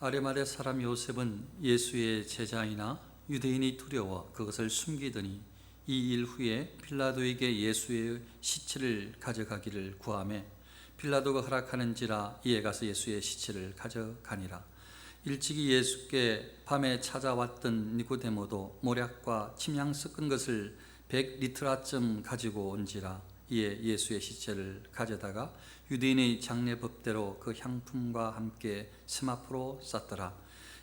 아리마대 사람 요셉은 예수의 제자이나 유대인이 두려워 그것을 숨기더니 이 일 후에 빌라도에게 예수의 시체를 가져가기를 구하매 빌라도가 허락하는지라 이에 가서 예수의 시체를 가져가니라. 일찍이 예수께 밤에 찾아왔던 니고데모도 모략과 침향 섞은 것을 100리트라쯤 가지고 온지라 이에 예수의 시체를 가져다가 유대인의 장례 법대로 그 향품과 함께 샘 앞으로 쌌더라.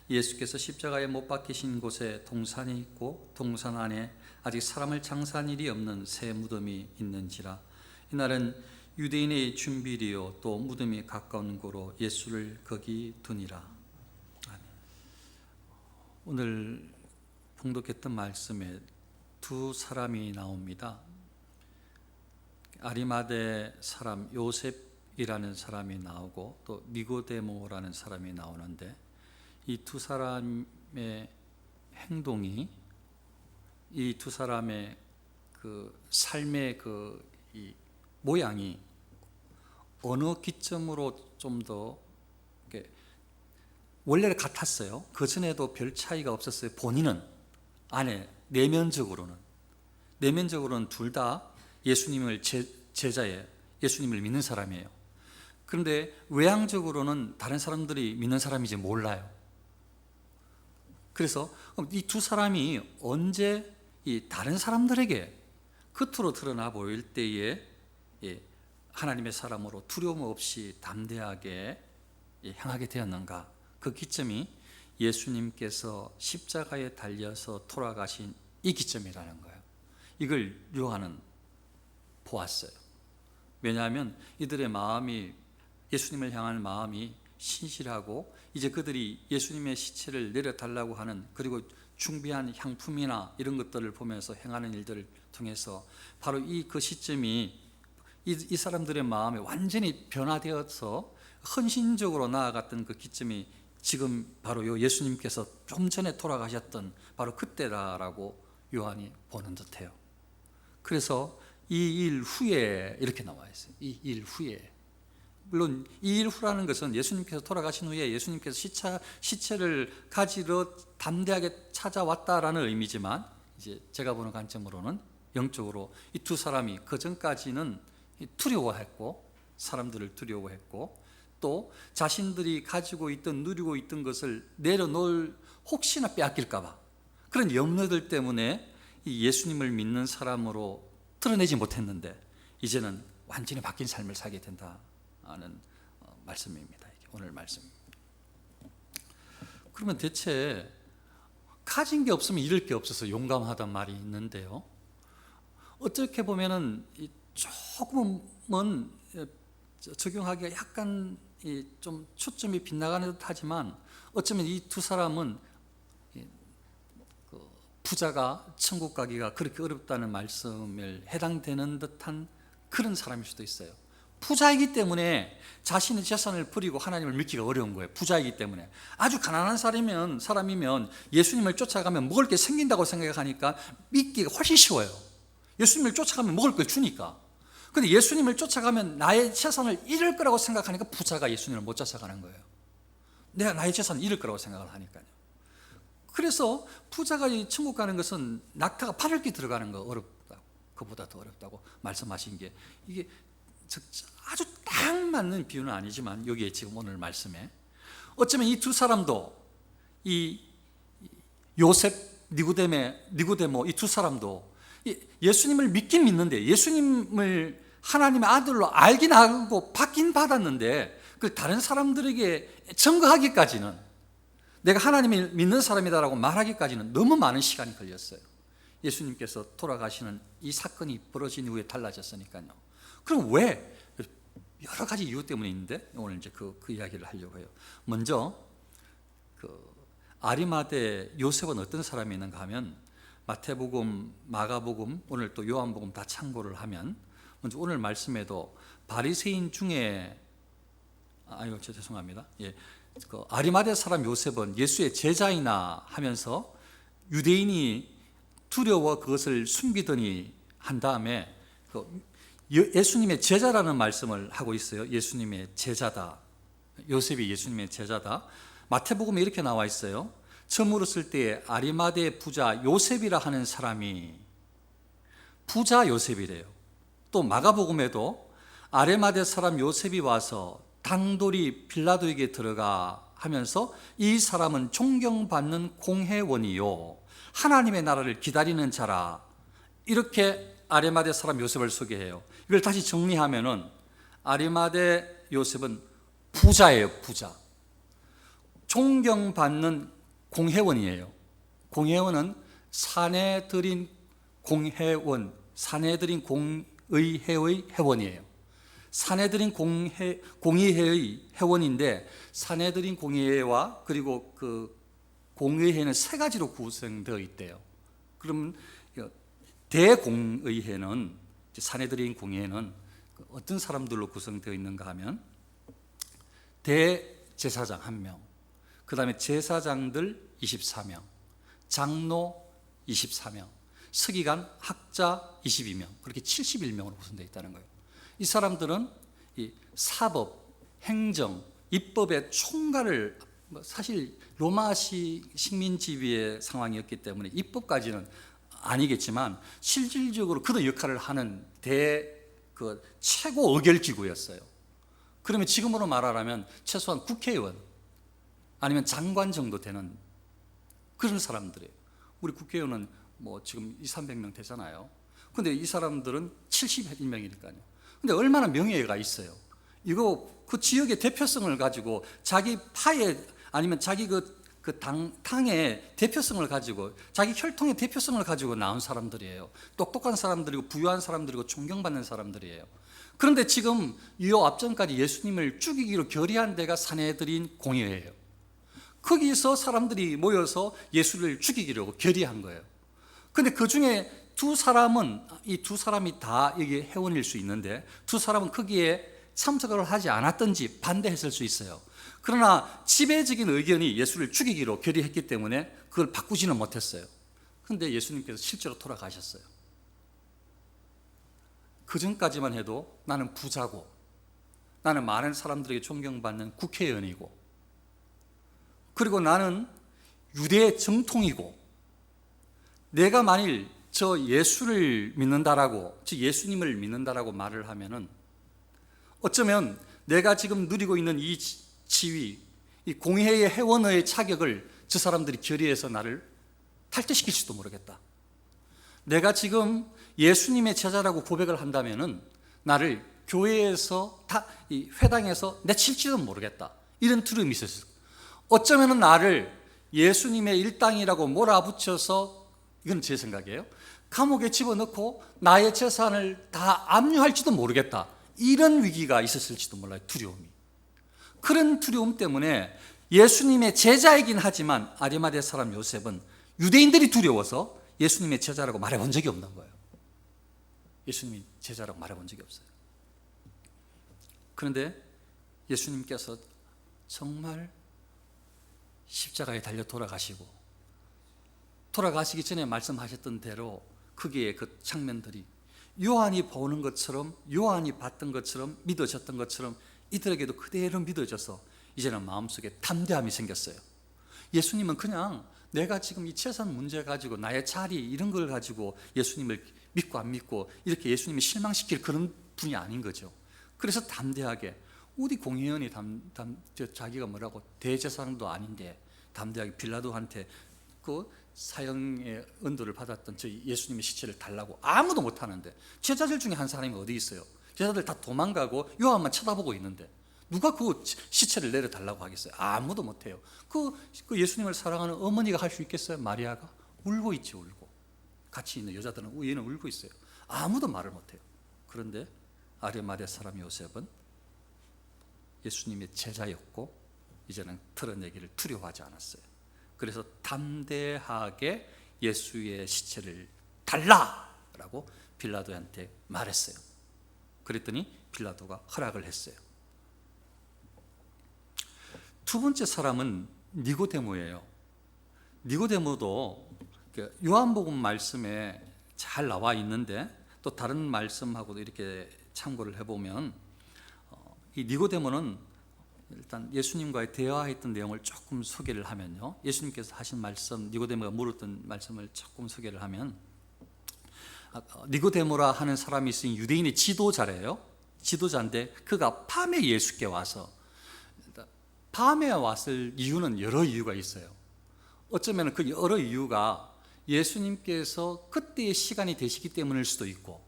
예수께서 십자가에 못 박히신 곳에 동산이 있고 동산 안에 아직 사람을 장사한 일이 없는 새 무덤이 있는지라. 이날은 유대인의 준비리요 또 무덤이 가까운 고로 예수를 거기 두니라. 아멘. 오늘 봉독했던 말씀에 두 사람이 나옵니다. 아리마대 사람 요셉이라는 사람이 나오고 또 니고데모라는 사람이 나오는데 이 두 사람의 행동이 이 두 사람의 그 삶의 이 모양이 어느 기점으로 좀 더 원래 같았어요. 그 전에도 별 차이가 없었어요. 본인은 안에 내면적으로는 둘 다 예수님을 제자예요. 예수님을 믿는 사람이에요. 그런데 외향적으로는 다른 사람들이 믿는 사람인지 몰라요. 그래서 이 두 사람이 언제 이 다른 사람들에게 겉으로 드러나 보일 때에 하나님의 사람으로 두려움 없이 담대하게 향하게 되었는가? 그 기점이 예수님께서 십자가에 달려서 돌아가신 이 기점이라는 거예요. 이걸 요한은 보았어요. 왜냐하면 이들의 마음이, 예수님을 향한 마음이 신실하고 이제 그들이 예수님의 시체를 내려달라고 하는, 그리고 준비한 향품이나 이런 것들을 보면서 행하는 일들을 통해서 바로 그 시점이 이 사람들의 마음이 완전히 변화되어서 헌신적으로 나아갔던 그 기점이 지금 바로 요 예수님께서 좀 전에 돌아가셨던 바로 그때다라고 요한이 보는 듯해요. 그래서 이 일 후에 이렇게 나와 있어요. 이 일 후에. 물론 이 일 후라는 것은 예수님께서 돌아가신 후에 예수님께서 시체를 가지러 담대하게 찾아왔다라는 의미지만, 이제 제가 보는 관점으로는 영적으로 이 두 사람이 그 전까지는 두려워했고, 사람들을 두려워했고, 또 자신들이 가지고 있던, 누리고 있던 것을 내려놓을, 혹시나 빼앗길까봐 그런 염려들 때문에 이 예수님을 믿는 사람으로 드러내지 못했는데 이제는 완전히 바뀐 삶을 살게 된다는 말씀입니다. 오늘 말씀입니다. 그러면 대체 가진 게 없으면 잃을 게 없어서 용감하단 말이 있는데요, 어떻게 보면은 조금은 적용하기가 약간 좀 초점이 빗나가는 듯 하지만, 어쩌면 이 두 사람은 부자가 천국 가기가 그렇게 어렵다는 말씀에 해당되는 듯한 그런 사람일 수도 있어요. 부자이기 때문에 자신의 재산을 버리고 하나님을 믿기가 어려운 거예요. 부자이기 때문에. 아주 가난한 사람이면 예수님을 쫓아가면 먹을 게 생긴다고 생각하니까 믿기가 훨씬 쉬워요. 예수님을 쫓아가면 먹을 걸 주니까. 근데 예수님을 쫓아가면 나의 재산을 잃을 거라고 생각하니까 부자가 예수님을 못 쫓아가는 거예요. 내가 나의 재산을 잃을 거라고 생각을 하니까요. 그래서 부자가 천국 가는 것은 낙타가 8월 들어가는 거 어렵다고, 그보다 더 어렵다고 말씀하신 게, 이게 아주 딱 맞는 비유는 아니지만 여기에 지금 오늘 말씀에 어쩌면 이 두 사람도, 이 요셉, 니고데모 이 두 사람도 예수님을 믿긴 믿는데, 예수님을 하나님의 아들로 알긴 알고 받긴 받았는데 그 다른 사람들에게 증거하기까지는, 내가 하나님을 믿는 사람이다라고 말하기까지는 너무 많은 시간이 걸렸어요. 예수님께서 돌아가시는 이 사건이 벌어진 이후에 달라졌으니까요. 그럼 왜? 여러 가지 이유 때문에 있는데 오늘 이제 그 이야기를 하려고 해요. 먼저 아리마대 요셉은 어떤 사람이 있는가 하면, 마태복음, 마가복음, 오늘 또 요한복음 다 참고를 하면, 먼저 오늘 말씀에도 바리새인 중에 죄송합니다. 아리마대 사람 요셉은 예수의 제자이나 하면서 유대인이 두려워 그것을 숨기더니 한 다음에 예수님의 제자라는 말씀을 하고 있어요. 예수님의 제자다. 요셉이 예수님의 제자다. 마태복음에 이렇게 나와 있어요. 처음 물었을 때에 아리마대 부자 요셉이라 하는 사람이 부자 요셉이래요. 또 마가복음에도 아리마대 사람 요셉이 와서 단돌이 빌라도에게 들어가 하면서 이 사람은 존경받는 공회원이요 하나님의 나라를 기다리는 자라, 이렇게 아리마대 사람 요셉을 소개해요. 이걸 다시 정리하면은 아리마대 요셉은 부자예요. 부자. 존경받는 공회원이에요. 공회원은 사내들인 공회원, 사내들인 공의회의 회원이에요. 사내들인 공의회의 회원인데, 사내들인 공의회와 그리고 그 공의회는 세 가지로 구성되어 있대요. 그러면 대공의회는, 사내들인 공의회는 어떤 사람들로 구성되어 있는가 하면 대제사장 1명, 그 다음에 제사장들 24명, 장로 24명, 서기관, 학자 22명, 그렇게 71명으로 구성되어 있다는 거예요. 이 사람들은 이 사법, 행정, 입법의 총괄을, 사실 로마식 식민지배의 상황이었기 때문에 입법까지는 아니겠지만 실질적으로 그런 역할을 하는 최고 의결기구였어요. 그러면 지금으로 말하자면 최소한 국회의원 아니면 장관 정도 되는 그런 사람들이에요. 우리 국회의원은 지금 200~300명 되잖아요. 근데 이 사람들은 71명이니까요. 근데 얼마나 명예가 있어요. 이거 그 지역의 대표성을 가지고 자기 파에 아니면 자기 당의 대표성을 가지고, 자기 혈통의 대표성을 가지고 나온 사람들이에요. 똑똑한 사람들이고 부유한 사람들이고 존경받는 사람들이에요. 그런데 지금 이 앞전까지 예수님을 죽이기로 결의한 데가 사내들인 공회예요. 거기서 사람들이 모여서 예수를 죽이기로 결의한 거예요. 그런데 그 중에 이 두 사람이 다 여기 회원일 수 있는데, 두 사람은 거기에 참석을 하지 않았든지 반대했을 수 있어요. 그러나 지배적인 의견이 예수를 죽이기로 결의했기 때문에 그걸 바꾸지는 못했어요. 그런데 예수님께서 실제로 돌아가셨어요. 그 전까지만 해도 나는 부자고, 나는 많은 사람들에게 존경받는 국회의원이고, 그리고 나는 유대 정통이고, 내가 만일 저 예수를 믿는다라고, 저 예수님을 믿는다라고 말을 하면은 어쩌면 내가 지금 누리고 있는 이 지위, 이 공회의 회원의 자격을 저 사람들이 결의해서 나를 탈퇴시킬지도 모르겠다. 내가 지금 예수님의 제자라고 고백을 한다면은 나를 교회에서 이 회당에서 내칠지도 모르겠다. 이런 두려움이 있었어요. 어쩌면 나를 예수님의 일당이라고 몰아붙여서, 이건 제 생각이에요, 감옥에 집어넣고 나의 재산을 다 압류할지도 모르겠다. 이런 위기가 있었을지도 몰라요. 두려움이. 그런 두려움 때문에 예수님의 제자이긴 하지만 아리마대 사람 요셉은 유대인들이 두려워서 예수님의 제자라고 말해본 적이 없는 거예요. 예수님이 제자라고 말해본 적이 없어요. 그런데 예수님께서 정말 십자가에 달려 돌아가시기 전에 말씀하셨던 대로 거기에 그 장면들이 요한이 보는 것처럼, 요한이 봤던 것처럼, 믿어졌던 것처럼 이들에게도 그대로 믿어져서 이제는 마음속에 담대함이 생겼어요. 예수님은 그냥 내가 지금 이 재산 문제 가지고, 나의 자리 이런 걸 가지고 예수님을 믿고 안 믿고 이렇게 예수님을 실망시킬 그런 분이 아닌 거죠. 그래서 담대하게, 어디 공회의원이 자기가 뭐라고 대제사장도 아닌데 담대하게 빌라도한테 그 사형의 은도를 받았던 저 예수님의 시체를 달라고 아무도 못하는데, 제자들 중에 한 사람이 어디 있어요? 제자들 다 도망가고 요한만 쳐다보고 있는데 누가 그 시체를 내려달라고 하겠어요? 아무도 못해요. 그 예수님을 사랑하는 어머니가 할 수 있겠어요? 마리아가 울고 있지. 울고 같이 있는 여자들은 얘는 울고 있어요. 아무도 말을 못해요. 그런데 아리마대 사람 요셉은 예수님의 제자였고 이제는 털어내기를 두려워하지 않았어요. 그래서 담대하게 예수의 시체를 달라라고 빌라도한테 말했어요. 그랬더니 빌라도가 허락을 했어요. 두 번째 사람은 니고데모예요. 니고데모도 요한복음 말씀에 잘 나와 있는데, 또 다른 말씀하고도 이렇게 참고를 해보면 이 니고데모는 일단 예수님과의 대화했던 내용을 조금 소개를 하면요, 예수님께서 하신 말씀, 니고데모가 물었던 말씀을 조금 소개를 하면, 니고데모라 하는 사람이 있으니 유대인의 지도자래요. 지도자인데 그가 밤에 예수께 와서, 밤에 왔을 이유는 여러 이유가 있어요. 어쩌면 그 여러 이유가 예수님께서 그때의 시간이 되시기 때문일 수도 있고,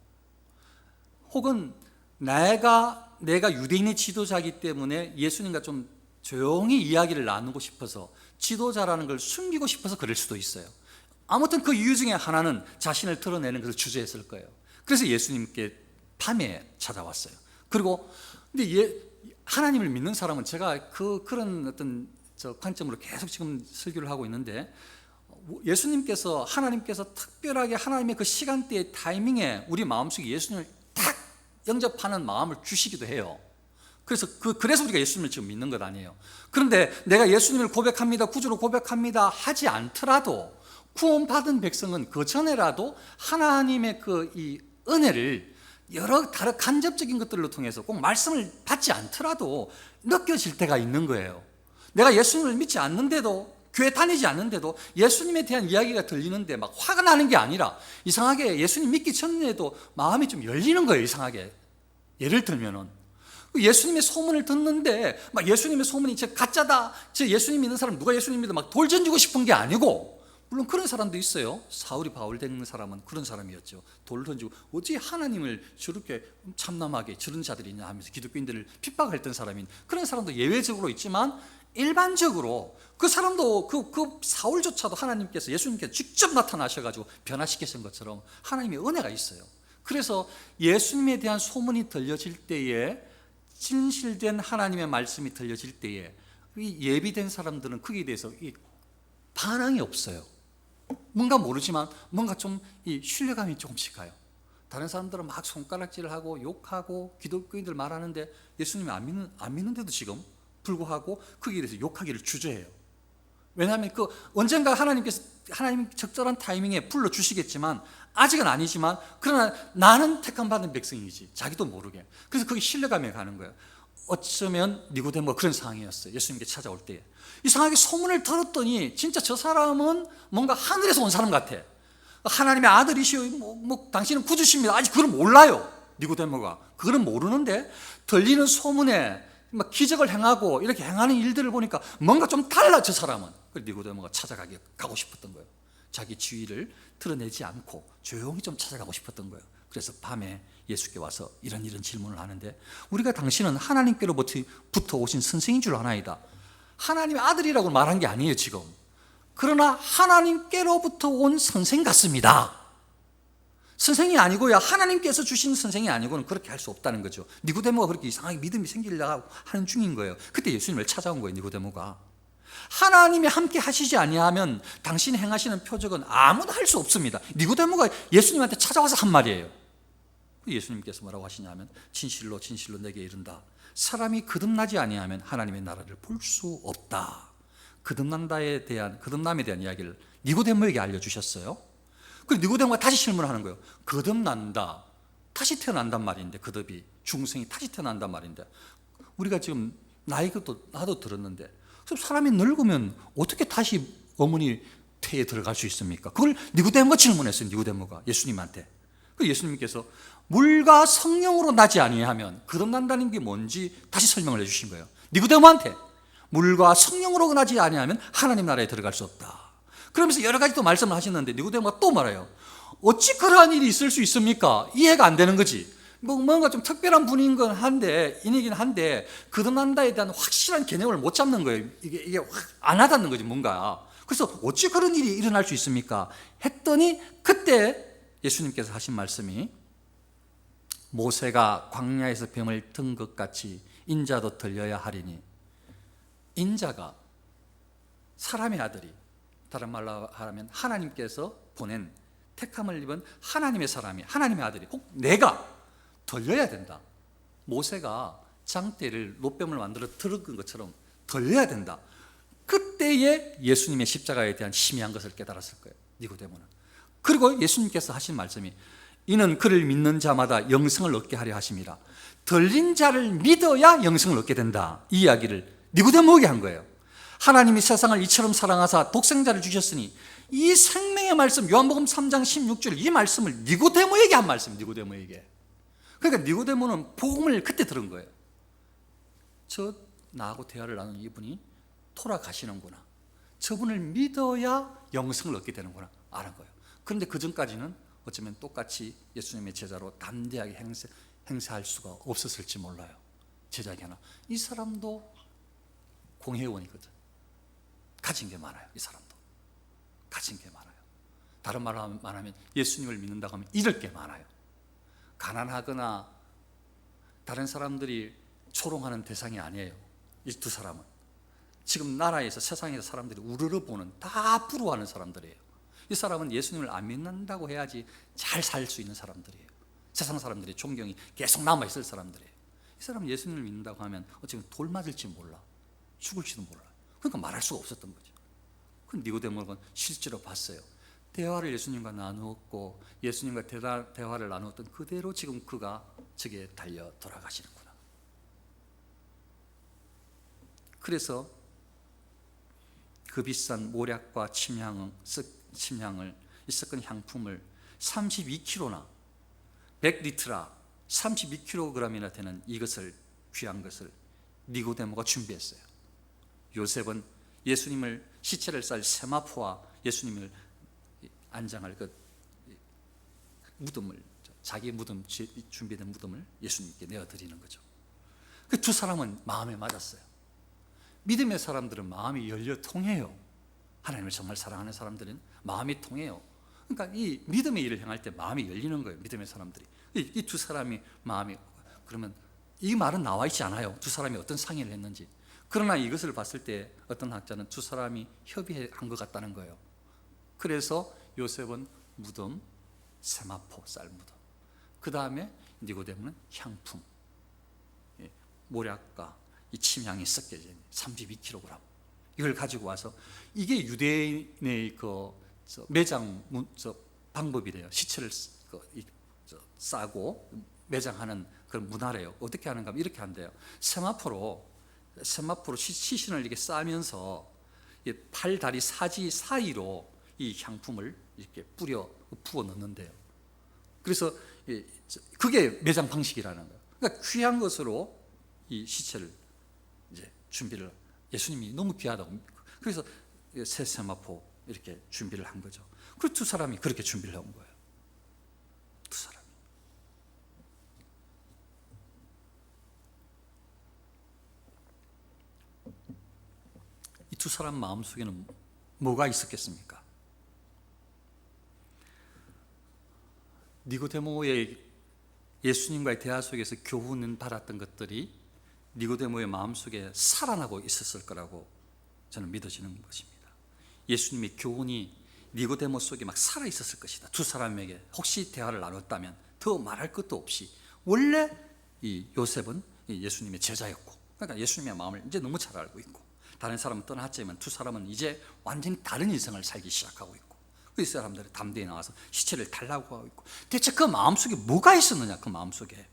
혹은 내가 유대인의 지도자이기 때문에 예수님과 좀 조용히 이야기를 나누고 싶어서, 지도자라는 걸 숨기고 싶어서 그럴 수도 있어요. 아무튼 그 이유 중에 하나는 자신을 드러내는 것을 주저했을 거예요. 그래서 예수님께 밤에 찾아왔어요. 그리고 근데 하나님을 믿는 사람은, 제가 그런 어떤 관점으로 계속 지금 설교를 하고 있는데, 예수님께서, 하나님께서 특별하게 하나님의 그 시간대의 타이밍에 우리 마음속에 예수님을 딱 영접하는 마음을 주시기도 해요. 그래서 우리가 예수님을 지금 믿는 것 아니에요. 그런데 내가 예수님을 고백합니다, 구주로 고백합니다 하지 않더라도, 구원받은 백성은 그 전에라도 하나님의 이 은혜를 여러 다른 간접적인 것들로 통해서, 꼭 말씀을 받지 않더라도 느껴질 때가 있는 거예요. 내가 예수님을 믿지 않는데도, 교회 다니지 않는데도 예수님에 대한 이야기가 들리는데 막 화가 나는 게 아니라, 이상하게 예수님 믿기 전에도 마음이 좀 열리는 거예요. 이상하게. 예를 들면은 예수님의 소문을 듣는데 막 예수님의 소문이 저 가짜다, 저 예수님 믿는 사람 누가 예수님 믿어, 막 돌 던지고 싶은 게 아니고, 물론 그런 사람도 있어요. 사울이 바울 된 사람은 그런 사람이었죠. 돌을 던지고 어찌 하나님을 저렇게 참남하게 저런 자들이 있냐 하면서 기독교인들을 핍박했던 사람인, 그런 사람도 예외적으로 있지만, 일반적으로 그 사람도, 그 사울조차도 하나님께서, 예수님께서 직접 나타나셔가지고 변화시키신 것처럼 하나님의 은혜가 있어요. 그래서 예수님에 대한 소문이 들려질 때에, 진실된 하나님의 말씀이 들려질 때에, 이 예비된 사람들은 거기에 대해서 이 반항이 없어요. 뭔가 모르지만 뭔가 좀 이 신뢰감이 조금씩 가요. 다른 사람들은 막 손가락질을 하고 욕하고 기독교인들 말하는데, 예수님이 안 믿는데도 지금 불구하고 거기에 대해서 욕하기를 주저해요. 왜냐하면 언젠가 하나님 적절한 타이밍에 불러주시겠지만, 아직은 아니지만, 그러나 나는 택함 받은 백성이지, 자기도 모르게. 그래서 거기 신뢰감이 가는 거예요. 어쩌면 니고데모가 그런 상황이었어요. 예수님께 찾아올 때 이상하게 소문을 들었더니 진짜 저 사람은 뭔가 하늘에서 온 사람 같아. 하나님의 아들이시오, 당신은 구주십니다, 아직 그걸 몰라요. 니고데모가 그거는 모르는데, 들리는 소문에 막 기적을 행하고 이렇게 행하는 일들을 보니까 뭔가 좀 달라, 저 사람은. 그래서 니고데모가 가고 싶었던 거예요. 자기 지위를 드러내지 않고 조용히 좀 찾아가고 싶었던 거예요. 그래서 밤에 예수께 와서 이런 질문을 하는데, 우리가 당신은 하나님께로부터 오신 선생인 줄 아나이다. 하나님의 아들이라고 말한 게 아니에요 지금. 그러나 하나님께로부터 온 선생 같습니다. 선생이 아니고야, 하나님께서 주신 선생이 아니고는 그렇게 할 수 없다는 거죠. 니고데모가 그렇게 이상하게 믿음이 생기려고 하는 중인 거예요. 그때 예수님을 찾아온 거예요. 니고데모가 하나님이 함께 하시지 아니하면 당신이 행하시는 표적은 아무도 할 수 없습니다. 니고데모가 예수님한테 찾아와서 한 말이에요. 예수님께서 뭐라고 하시냐면, 진실로 진실로 내게 이른다, 사람이 거듭나지 아니하면 하나님의 나라를 볼 수 없다. 거듭남에 대한 이야기를 니고데모에게 알려주셨어요. 그리고 니고데모가 다시 질문하는 거예요. 거듭난다, 다시 태어난단 말인데, 거듭이 중생이 다시 태어난단 말인데, 우리가 지금 나도 들었는데, 사람이 늙으면 어떻게 다시 어머니 태에 들어갈 수 있습니까? 그걸 니고데모가 질문했어요. 니고데모가 예수님한테. 그 예수님께서 물과 성령으로 나지 아니하면, 거듭난다는 게 뭔지 다시 설명을 해주신 거예요. 니고데모한테 물과 성령으로 나지 아니하면 하나님 나라에 들어갈 수 없다. 그러면서 여러 가지 또 말씀을 하셨는데, 니고데모가 또 말해요. 어찌 그러한 일이 있을 수 있습니까? 이해가 안 되는 거지. 뭔가 좀 특별한 분인 건 인이긴 한데, 거듭난다에 대한 확실한 개념을 못 잡는 거예요. 이게 안 와닿는 거지, 뭔가. 그래서 어찌 그런 일이 일어날 수 있습니까? 했더니 그때 예수님께서 하신 말씀이, 모세가 광야에서 병을 든 것 같이 인자도 들려야 하리니, 인자가 사람의 아들이, 다른 말로 하면 하나님께서 보낸 택함을 입은 하나님의 사람이, 하나님의 아들이, 꼭 내가 들려야 된다. 모세가 장대를, 노뱀을 만들어 들은 것처럼 들려야 된다. 그때에 예수님의 십자가에 대한 희미한 것을 깨달았을 거예요, 니고데모는. 그리고 예수님께서 하신 말씀이, 이는 그를 믿는 자마다 영생을 얻게 하려 하심이라. 들린 자를 믿어야 영생을 얻게 된다. 이 이야기를 니고데모에게 한 거예요. 하나님이 세상을 이처럼 사랑하사 독생자를 주셨으니, 이 생명의 말씀, 요한복음 3장 16절, 이 말씀을 니고데모에게 한 말씀, 니고데모에게. 그러니까 니고데모는 복음을 그때 들은 거예요. 나하고 대화를 나눈 이분이 돌아가시는구나, 저분을 믿어야 영생을 얻게 되는구나 아는 거예요. 그런데 그 전까지는 어쩌면 똑같이 예수님의 제자로 담대하게 행세할 수가 없었을지 몰라요. 제자에게 하나, 이 사람도 공회원이거든. 가진 게 많아요. 이 사람도 가진 게 많아요. 다른 말로 말하면 예수님을 믿는다고 하면 잃을 게 많아요. 가난하거나 다른 사람들이 조롱하는 대상이 아니에요. 이 두 사람은 지금 나라에서, 세상에서 사람들이 우르르 보는, 다 부러워하는 사람들이에요. 이 사람은 예수님을 안 믿는다고 해야지 잘 살 수 있는 사람들이에요. 세상 사람들이 존경이 계속 남아있을 사람들이에요. 이 사람은 예수님을 믿는다고 하면 어쩌면 돌 맞을지 몰라, 죽을지도 몰라. 그러니까 말할 수가 없었던 거죠. 그 니고데모는 실제로 봤어요. 대화를 예수님과 나누었고, 예수님과 대화를 나누었던 그대로 지금 그가 저기에 달려 돌아가시는구나. 그래서 그 비싼 모략과 침향을 섞은 향품을 32kg나 100리트라 32kg이나 되는 이것을, 귀한 것을 니고데모가 준비했어요. 요셉은 예수님을, 시체를 쌀 세마포와 예수님을 안장할 그 무덤을, 자기 무덤, 준비된 무덤을 예수님께 내어드리는 거죠. 그 두 사람은 마음에 맞았어요. 믿음의 사람들은 마음이 열려 통해요. 하나님을 정말 사랑하는 사람들은 마음이 통해요. 그러니까 이 믿음의 일을 행할 때 마음이 열리는 거예요. 믿음의 사람들이. 이 두 사람이 마음이, 그러면 이 말은 나와 있지 않아요. 두 사람이 어떤 상의를 했는지. 그러나 이것을 봤을 때 어떤 학자는 두 사람이 협의한 것 같다는 거예요. 그래서 요셉은 무덤, 세마포 쌀 무덤, 그 다음에 니고데모는 향품, 모략과 이 침향이 섞여진 32kg, 이걸 가지고 와서, 이게 유대인의 그 매장 방법이래요. 시체를 싸고 매장하는 그런 문화래요. 어떻게 하는가 하면 이렇게 한대요. 세마포로 시신을 이렇게 싸면서 팔, 다리, 사지 사이로 이 향품을 이렇게 부어 넣는데요. 그래서 그게 매장 방식이라는 거예요. 그러니까 귀한 것으로 이 시체를 이제 준비를, 예수님이 너무 귀하다고, 그래서 새 세마포 이렇게 준비를 한 거죠. 그리고 두 사람이 그렇게 준비를 해온 거예요. 두 사람이. 이 두 사람 마음속에는 뭐가 있었겠습니까? 니고데모의 예수님과의 대화 속에서 교훈을 받았던 것들이 니고데모의 마음속에 살아나고 있었을 거라고 저는 믿어지는 것입니다. 예수님의 교훈이 니고데모 속에 막 살아 있었을 것이다. 두 사람에게 혹시 대화를 나눴다면 더 말할 것도 없이, 원래 이 요셉은 예수님의 제자였고, 그러니까 예수님의 마음을 이제 너무 잘 알고 있고, 다른 사람은 떠났지만 두 사람은 이제 완전히 다른 인생을 살기 시작하고 있고, 그 사람들이 담대히 나와서 시체를 달라고 하고 있고, 대체 그 마음속에 뭐가 있었느냐. 그 마음속에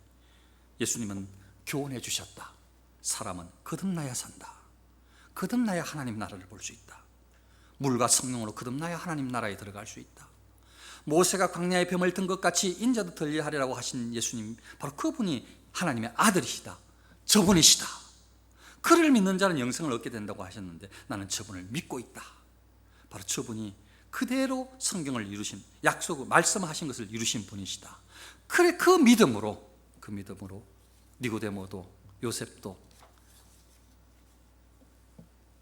예수님은 교훈해 주셨다. 사람은 거듭나야 산다. 거듭나야 하나님 나라를 볼 수 있다. 물과 성령으로 거듭나야 하나님 나라에 들어갈 수 있다. 모세가 광야에 뱀을 든 것 같이 인자도 들리하리라고 하신 예수님, 바로 그분이 하나님의 아들이시다. 저분이시다. 그를 믿는 자는 영생을 얻게 된다고 하셨는데, 나는 저분을 믿고 있다. 바로 저분이 그대로 성경을 이루신, 약속을 말씀하신 것을 이루신 분이시다. 그래, 그 믿음으로 니고데모도 요셉도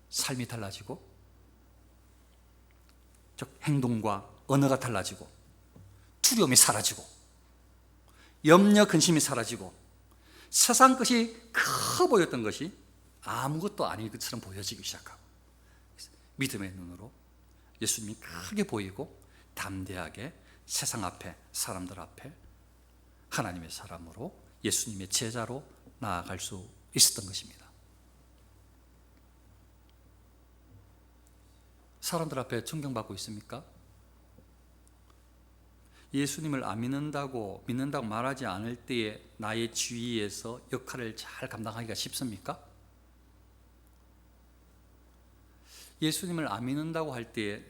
삶이 달라지고, 즉 행동과 언어가 달라지고, 두려움이 사라지고, 염려 근심이 사라지고, 세상 것이 커 보였던 것이 아무것도 아닌 것처럼 보여지기 시작하고, 믿음의 눈으로 예수님이 크게 보이고 담대하게 세상 앞에, 사람들 앞에 하나님의 사람으로, 예수님의 제자로 나아갈 수 있었던 것입니다. 사람들 앞에 존경받고 있습니까? 예수님을 안 믿는다고 말하지 않을 때에 나의 주위에서 역할을 잘 감당하기가 쉽습니까? 예수님을 안 믿는다고 할 때에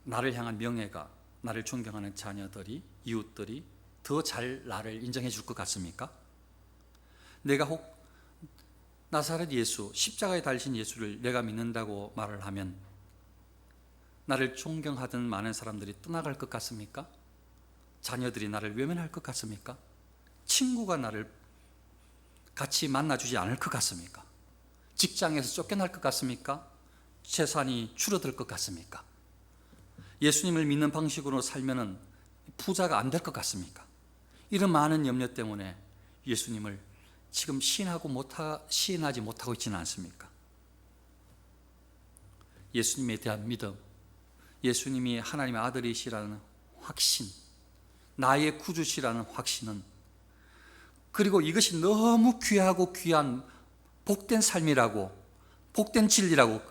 나를 향한 명예가, 나를 존경하는 자녀들이, 이웃들이 더 잘 나를 인정해 줄 것 같습니까? 내가 혹 나사렛 예수, 십자가에 달리신 예수를 내가 믿는다고 말을 하면 나를 존경하던 많은 사람들이 떠나갈 것 같습니까? 자녀들이 나를 외면할 것 같습니까? 친구가 나를 같이 만나주지 않을 것 같습니까? 직장에서 쫓겨날 것 같습니까? 재산이 줄어들 것 같습니까? 예수님을 믿는 방식으로 살면은 부자가 안 될 것 같습니까? 이런 많은 염려 때문에 예수님을 지금 시인하지 못하고 있지는 않습니까? 예수님에 대한 믿음, 예수님이 하나님의 아들이시라는 확신, 나의 구주시라는 확신은, 그리고 이것이 너무 귀하고 귀한 복된 삶이라고, 복된 진리라고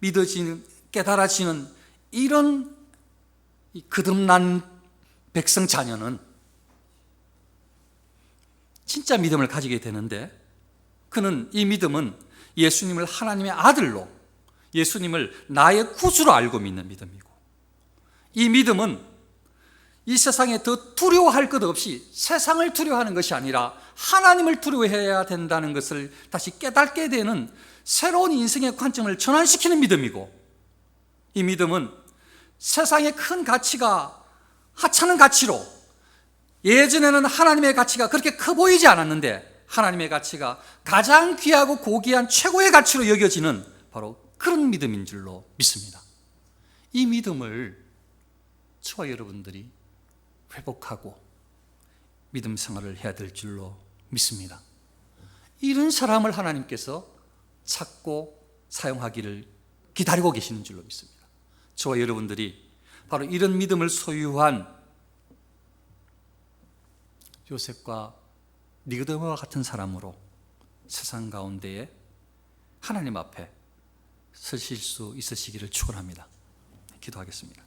믿어지는, 깨달아지는 이런 거듭난 백성 자녀는 진짜 믿음을 가지게 되는데, 그는 이 믿음은 예수님을 하나님의 아들로, 예수님을 나의 구주로 알고 믿는 믿음이고, 이 믿음은 이 세상에 더 두려워할 것 없이 세상을 두려워하는 것이 아니라 하나님을 두려워해야 된다는 것을 다시 깨닫게 되는 새로운 인생의 관점을 전환시키는 믿음이고, 이 믿음은 세상의 큰 가치가 하찮은 가치로, 예전에는 하나님의 가치가 그렇게 커 보이지 않았는데 하나님의 가치가 가장 귀하고 고귀한 최고의 가치로 여겨지는 바로 그런 믿음인 줄로 믿습니다. 이 믿음을 저와 여러분들이 회복하고 믿음 생활을 해야 될 줄로 믿습니다. 이런 사람을 하나님께서 찾고 사용하기를 기다리고 계시는 줄로 믿습니다. 저와 여러분들이 바로 이런 믿음을 소유한 요셉과 니고데모와 같은 사람으로 세상 가운데에 하나님 앞에 서실 수 있으시기를 축원합니다. 기도하겠습니다.